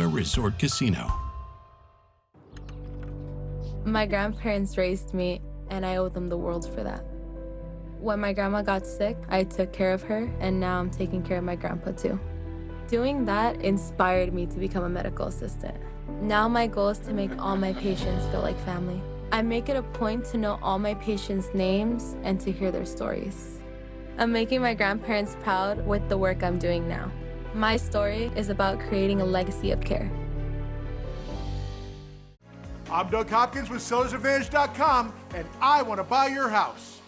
Florida Resort Casino. My grandparents raised me, and I owe them the world for that. When my grandma got sick, I took care of her, and now I'm taking care of my grandpa too. Doing that inspired me to become a medical assistant. Now my goal is to make all my patients feel like family. I make it a point to know all my patients' names and to hear their stories. I'm making my grandparents proud with the work I'm doing now. My story is about creating a legacy of care. I'm Doug Hopkins with SellersAdvantage.com, and I want to buy your house.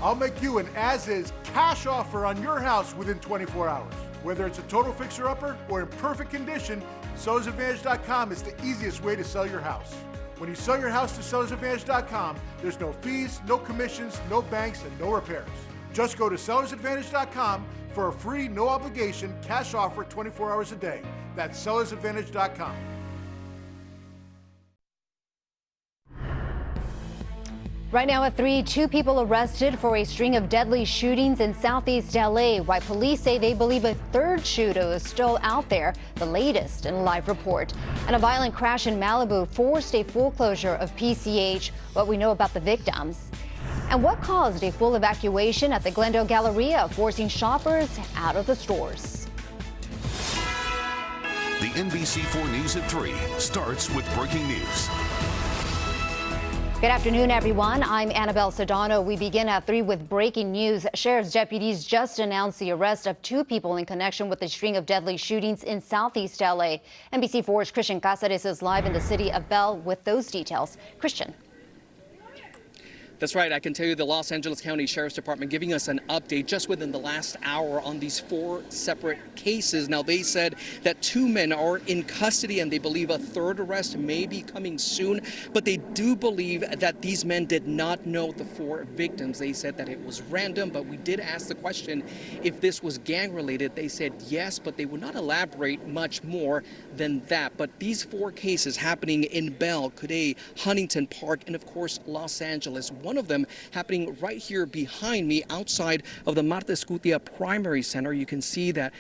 I'll make you an as-is cash offer on your house within 24 hours. Whether it's a total fixer-upper or in perfect condition, SellersAdvantage.com is the easiest way to sell your house. When you sell your house to SellersAdvantage.com, there's no fees, no commissions, no banks, and no repairs. Just go to SellersAdvantage.com for a free, no-obligation cash offer 24 hours a day. That's SellersAdvantage.com. Right now at 3, 2 people arrested for a string of deadly shootings in Southeast LA, while police say they believe a third shooter is still out there, the latest in a live report. And a violent crash in Malibu forced a full closure of PCH, what we know about the victims. And what caused a full evacuation at the Glendale Galleria, forcing shoppers out of the stores. The NBC4 News at 3 starts with breaking news. Good afternoon, everyone. I'm Annabelle Sedano. We begin at 3 with breaking news. Sheriff's deputies just announced the arrest of 2 people in connection with a string of deadly shootings in Southeast LA. NBC4's Christian Cáceres is live in the city of Bell with those details. Christian. That's right. I can tell you the Los Angeles County Sheriff's Department giving us an update just within the last hour on these 4 separate cases. Now, they said that 2 men are in custody and they believe a third arrest may be coming soon. But they do believe that these men did not know the 4 victims. They said that it was random, but we did ask the question if this was gang related. They said yes, but they would not elaborate much more than that. But these 4 cases happening in Bell, Cuday, Huntington Park, and of course, Los Angeles. One of them happening right here behind me outside of the Marta Escutia Primary Center. You can see that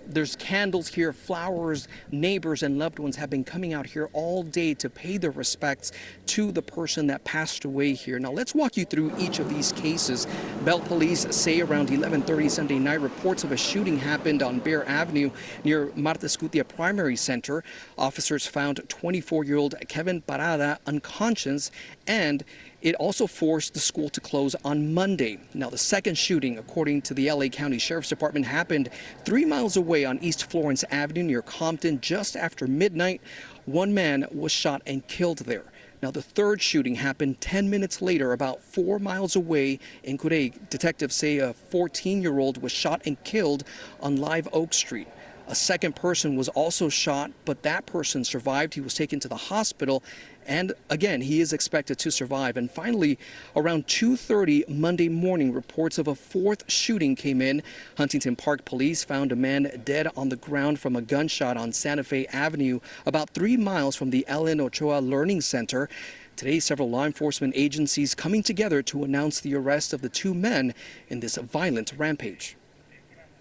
there's candles here, flowers, neighbors and loved ones have been coming out here all day to pay their respects to the person that passed away here. Now let's walk you through each of these cases. Bell police say around 11:30 Sunday night, reports of a shooting happened on Bear Avenue near Marta Escutia Primary Center. Officers found 24-year-old Kevin Parada unconscious, and it also forced the school to close on Monday. Now, the second shooting, according to the LA County Sheriff's Department, happened 3 miles away on East Florence Avenue near Compton just after midnight. 1 man was shot and killed there. Now, the third shooting happened 10 minutes later, about 4 miles away in Cuday. Detectives say a 14-year-old was shot and killed on Live Oak Street. A second person was also shot, but that person survived. He was taken to the hospital, and again, he is expected to survive. And finally, around 2:30 Monday morning, reports of a 4th shooting came in. Huntington Park police found a man dead on the ground from a gunshot on Santa Fe Avenue, about 3 miles from the Ellen Ochoa Learning Center. Today, several law enforcement agencies coming together to announce the arrest of the 2 men in this violent rampage.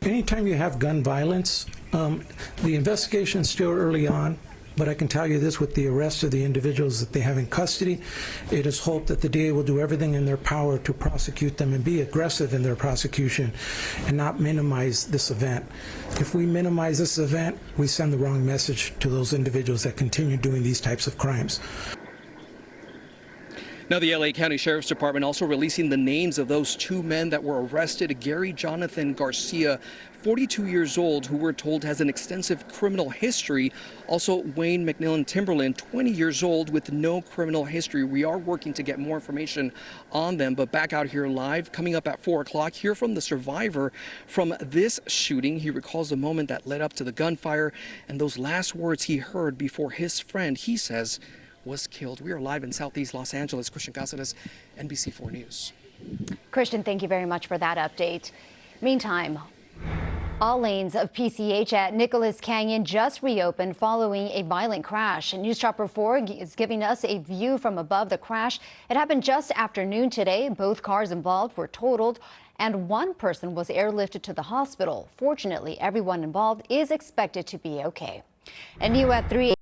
Anytime you have gun violence, the investigation is still early on, but I can tell you this, with the arrest of the individuals that they have in custody, it is hoped that the DA will do everything in their power to prosecute them and be aggressive in their prosecution and not minimize this event. If we minimize this event, we send the wrong message to those individuals that continue doing these types of crimes. Now, the LA County Sheriff's Department also releasing the names of those 2 men that were arrested. Gary Jonathan Garcia, 42 years old, who we're told has an extensive criminal history. Also, Wayne McMillan Timberland, 20 years old with no criminal history. We are working to get more information on them, but back out here live, coming up at 4 o'clock, hear from the survivor from this shooting. He recalls the moment that led up to the gunfire and those last words he heard before his friend, he says, was killed. We are live in Southeast Los Angeles. Christian Cáceres, NBC4 News. Christian, thank you very much for that update. Meantime, all lanes of PCH at Nicholas Canyon just reopened following a violent crash. News Chopper 4 is giving us a view from above the crash. It happened just after noon today. Both cars involved were totaled, and 1 person was airlifted to the hospital. Fortunately, everyone involved is expected to be okay. And new at 3.